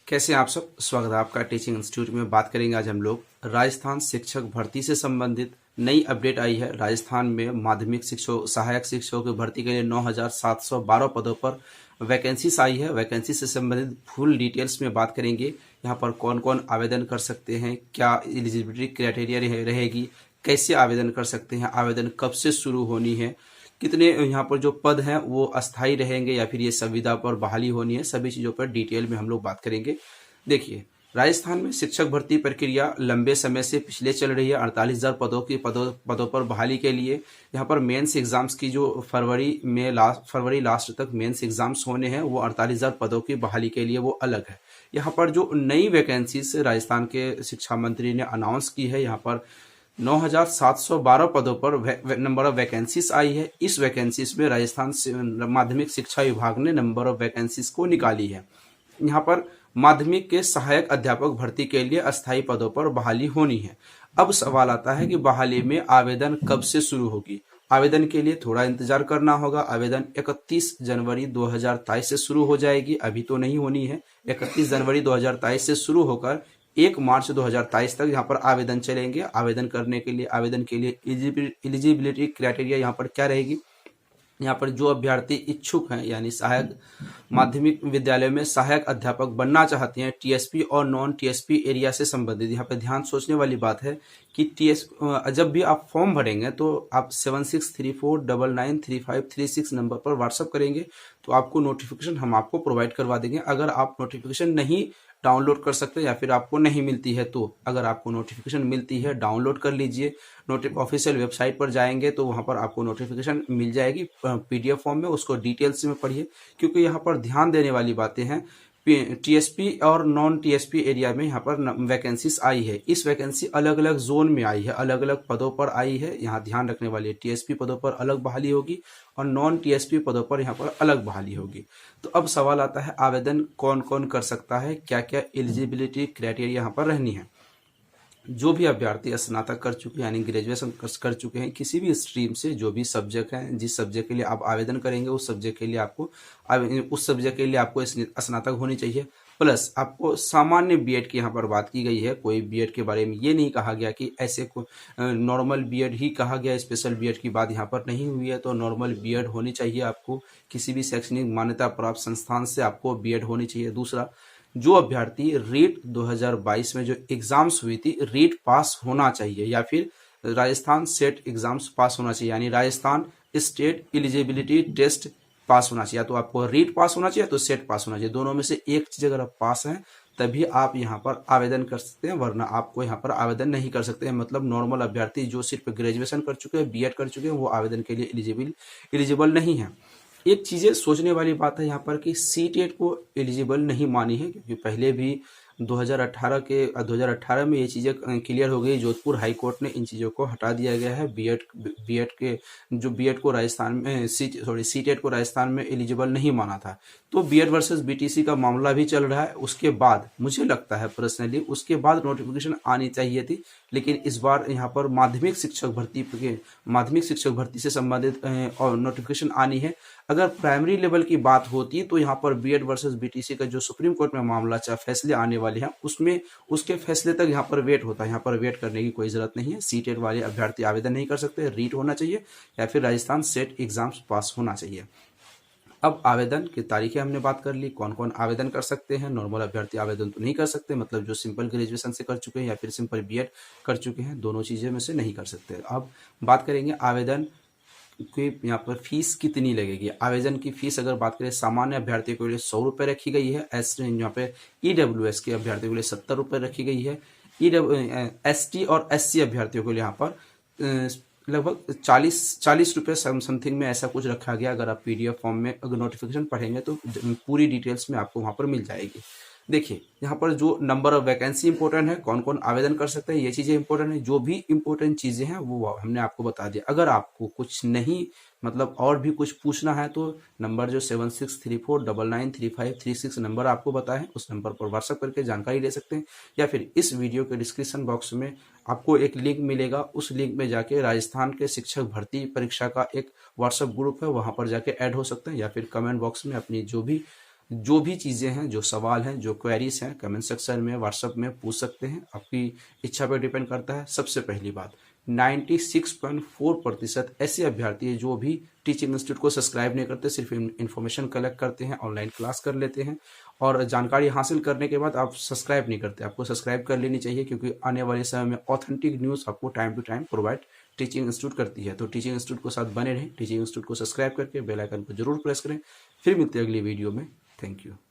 कैसे हैं आप सब। स्वागत है आपका टीचिंग इंस्टीट्यूट में। बात करेंगे आज हम लोग राजस्थान शिक्षक भर्ती से संबंधित नई अपडेट आई है। राजस्थान में माध्यमिक शिक्षक सहायक शिक्षकों की भर्ती के लिए 9,712 पदों पर वैकेंसीज आई है। वैकेंसी से संबंधित फुल डिटेल्स में बात करेंगे। यहाँ पर कौन कौन आवेदन कर सकते हैं, क्या एलिजिबिलिटी क्राइटेरिया रहेगी, कैसे आवेदन कर सकते हैं, आवेदन कब से शुरू होनी है, कितने यहाँ पर जो पद हैं वो अस्थायी रहेंगे या फिर ये संविदा पर बहाली होनी है, सभी चीज़ों पर डिटेल में हम लोग बात करेंगे। देखिए, राजस्थान में शिक्षक भर्ती प्रक्रिया लंबे समय से पिछले चल रही है। 48,000 पदों पर बहाली के लिए यहाँ पर मेंस एग्जाम्स की जो फरवरी लास्ट तक मेंस एग्जाम्स होने हैं, वो 48,000 पदों की बहाली के लिए वो अलग है। यहाँ पर जो नई वैकेंसीज राजस्थान के शिक्षा मंत्री ने अनाउंस की है, यहाँ पर 9,712 पदों पर नंबर ऑफ वैकेंसीज आई है। इस वैकेंसीज में राजस्थान माध्यमिक शिक्षा विभाग ने नंबर ऑफ वैकेंसीज को निकाली है। यहाँ पर माध्यमिक के सहायक अध्यापक भर्ती के लिए अस्थायी पदों पर बहाली होनी है। अब सवाल आता है कि बहाली में आवेदन कब से शुरू होगी। आवेदन के लिए थोड़ा इंतजार करना होगा। आवेदन 31 जनवरी 2023 से शुरू हो जाएगी, अभी तो नहीं होनी है। 31 जनवरी 2023 से शुरू होकर 1 मार्च 2023 तक यहाँ पर आवेदन चलेंगे। आवेदन के लिए एलिजिबिलिटी क्राइटेरिया यहाँ पर क्या रहेगी। यहाँ पर जो अभ्यर्थी इच्छुक हैं, यानी सहायक माध्यमिक विद्यालय में सहायक अध्यापक बनना चाहते हैं, टीएसपी और नॉन टीएसपी एरिया से संबंधित, यहाँ पर ध्यान सोचने वाली बात है कि जब भी आप फॉर्म भरेंगे तो आप 7634993536 नंबर पर व्हाट्सअप करेंगे तो आपको नोटिफिकेशन हम आपको प्रोवाइड करवा देंगे। अगर आप नोटिफिकेशन नहीं डाउनलोड कर सकते या फिर आपको नहीं मिलती है, तो अगर आपको नोटिफिकेशन मिलती है डाउनलोड कर लीजिए। ऑफिशियल वेबसाइट पर जाएंगे तो वहां पर आपको नोटिफिकेशन मिल जाएगी पीडीएफ फॉर्म में, उसको डिटेल्स में पढ़िए, क्योंकि यहाँ पर ध्यान देने वाली बातें हैं। टीएसपी और नॉन टीएसपी एरिया में यहाँ पर वैकेंसीज आई है। इस वैकेंसी अलग अलग जोन में आई है, अलग अलग पदों पर आई है। यहाँ ध्यान रखने वाली है, टीएसपी पदों पर अलग बहाली होगी और नॉन टीएसपी पदों पर यहाँ पर अलग बहाली होगी। तो अब सवाल आता है, आवेदन कौन कौन कर सकता है, क्या क्या एलिजिबिलिटी क्राइटेरिया यहाँ पर रहनी है। जो भी अभ्यर्थी स्नातक कर चुके हैं, यानी ग्रेजुएशन कर चुके हैं किसी भी स्ट्रीम से, जो भी सब्जेक्ट हैं, जिस सब्जेक्ट के लिए आप आवेदन करेंगे उस सब्जेक्ट के लिए आपको स्नातक होनी चाहिए। प्लस आपको सामान्य बीएड की यहाँ पर बात की गई है। कोई बीएड के बारे में ये नहीं कहा गया कि ऐसे नॉर्मल बीएड ही कहा गया, स्पेशल बीएड की बात यहाँ पर नहीं हुई है। तो नॉर्मल बीएड होनी चाहिए आपको, किसी भी शैक्षणिक मान्यता प्राप्त संस्थान से आपको बीएड होनी चाहिए। दूसरा, जो अभ्यर्थी रीट 2022 में जो एग्जाम्स हुई थी, रीट पास होना चाहिए या फिर राजस्थान सेट एग्जाम्स पास होना चाहिए, यानी राजस्थान स्टेट एलिजिबिलिटी टेस्ट पास होना चाहिए। तो आपको रीट पास होना चाहिए तो सेट पास होना चाहिए। दोनों में से एक चीज अगर आप पास हैं तभी आप यहाँ पर आवेदन कर सकते हैं, वरना आपको यहाँ पर आवेदन नहीं कर सकते हैं। मतलब नॉर्मल अभ्यर्थी जो सिर्फ ग्रेजुएशन कर चुके हैं, बीएड कर चुके हैं, वो आवेदन के लिए एलिजिबल नहीं है। एक चीजें सोचने वाली बात है यहाँ पर कि सीटेट को एलिजिबल नहीं मानी है, क्योंकि पहले भी 2018 में ये चीज़ें क्लियर हो गई। जोधपुर हाई कोर्ट ने इन चीज़ों को हटा दिया गया है। बीएड को राजस्थान में सीटेट को राजस्थान में एलिजिबल नहीं माना था। तो बीएड वर्सेस बीटीसी का मामला भी चल रहा है। उसके बाद मुझे लगता है पर्सनली उसके बाद नोटिफिकेशन आनी चाहिए थी, लेकिन इस बार यहाँ पर माध्यमिक शिक्षक भर्ती से संबंधित और नोटिफिकेशन आनी है। अगर प्राइमरी लेवल की बात होती तो यहाँ पर बीएड वर्सेस बीटीसी का जो सुप्रीम कोर्ट में मामला फैसले आने वाले हैं, उसमें उसके फैसले तक यहाँ पर वेट होता है। यहाँ पर वेट करने की कोई जरूरत नहीं है। सीटेट वाले अभ्यर्थी आवेदन नहीं कर सकते, रीट होना चाहिए या फिर राजस्थान सेट एग्जाम्स पास होना चाहिए। अब आवेदन की तारीखें हमने बात कर ली, कौन कौन आवेदन कर सकते हैं। नॉर्मल अभ्यर्थी आवेदन तो नहीं कर सकते, मतलब जो सिंपल ग्रेजुएशन से कर चुके हैं या फिर सिंपल बीएड कर चुके हैं, दोनों चीज़ें में से नहीं कर सकते। अब बात करेंगे आवेदन की यहाँ पर फीस कितनी लगेगी। आवेदन की फीस अगर बात करें, सामान्य अभ्यर्थियों के लिए 100 रुपये रखी गई है। यहाँ पे ईडब्ल्यूएस के अभ्यर्थियों के लिए 70 रुपये रखी गई है। एसटी और एससी अभ्यर्थियों के लिए यहाँ पर लगभग 40 रुपये समथिंग में ऐसा कुछ रखा गया। अगर आप पीडीएफ फॉर्म में अगर नोटिफिकेशन पढ़ेंगे तो पूरी डिटेल्स में आपको वहाँ पर मिल जाएगी। देखिए, यहाँ पर जो नंबर ऑफ वैकेंसी इंपॉर्टेंट है, कौन कौन आवेदन कर सकते हैं, ये चीज़ें इंपॉर्टेंट है। जो भी इंपॉर्टेंट चीज़ें हैं वो हमने आपको बता दिया। अगर आपको कुछ नहीं मतलब और भी कुछ पूछना है तो नंबर जो 7634993536 नंबर आपको बताया है, उस नंबर पर व्हाट्सएप करके जानकारी ले सकते हैं, या फिर इस वीडियो के डिस्क्रिप्शन बॉक्स में आपको एक लिंक मिलेगा। उस लिंक में जाके राजस्थान के शिक्षक भर्ती परीक्षा का एक व्हाट्सएप ग्रुप है, वहाँ पर जाके ऐड हो सकते हैं, या फिर कमेंट बॉक्स में अपनी जो भी जो भी चीज़ें हैं, जो सवाल हैं, जो क्वेरीज हैं, कमेंट सेक्शन में, व्हाट्सएप में पूछ सकते हैं। आपकी इच्छा पर डिपेंड करता है। सबसे पहली बात, 96.4% ऐसे अभ्यर्थी हैं जो भी टीचिंग इंस्टीट्यूट को सब्सक्राइब नहीं करते, सिर्फ इन्फॉर्मेशन कलेक्ट करते हैं, ऑनलाइन क्लास कर लेते हैं और जानकारी हासिल करने के बाद आप सब्सक्राइब नहीं करते। आपको सब्सक्राइब कर लेनी चाहिए, क्योंकि आने वाले समय में ऑथेंटिक न्यूज़ आपको time to time provide teaching institute करती है। तो टीचिंग इंस्टीट्यूट को साथ बने रहें, टीचिंग इंस्टीट्यूट को सब्सक्राइब करके बेल आइकन को जरूर प्रेस करें। फिर मिलते हैं अगली वीडियो में। Thank you.